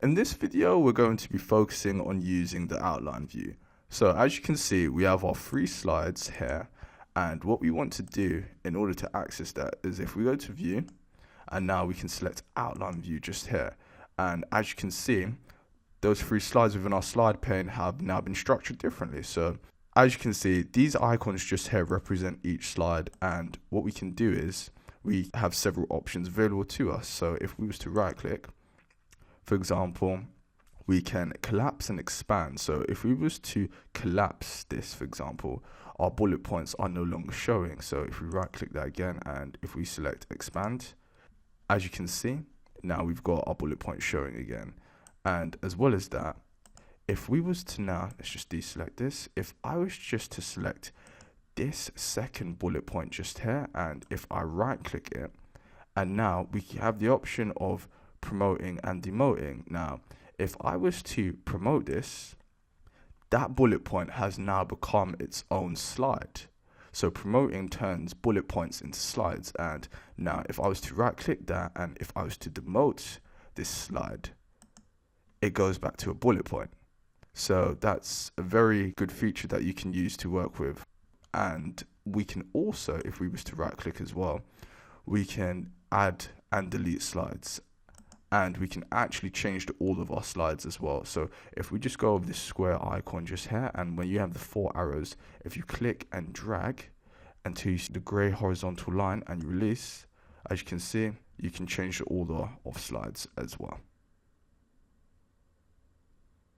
In this video, we're going to be focusing on using the outline view. So as you can see, we have our 3 slides here, and what we want to do in order to access that is if we go to view, and now we can select outline view just here. And as you can see, those 3 slides within our slide pane have now been structured differently. So as you can see, these icons just here represent each slide, and what we can do is we have several options available to us. So if we was to right click, for example, we can collapse and expand. So if we was to collapse this, for example, our bullet points are no longer showing. So if we right click that again, and if we select expand, as you can see, now we've got our bullet points showing again. And as well as that, if we was to now, let's just deselect this. If I was just to select this second bullet point just here, and if I right click it, and now we have the option of promoting and demoting. Now, if I was to promote this, that bullet point has now become its own slide. So promoting turns bullet points into slides. And now if I was to right click that, and if I was to demote this slide, it goes back to a bullet point. So that's a very good feature that you can use to work with. And we can also, if we was to right click as well, we can add and delete slides. And we can actually change to all of our slides as well. So if we just go over this square icon just here, and when you have the 4 arrows, if you click and drag until you see the gray horizontal line and you release, as you can see, you can change the order of slides as well.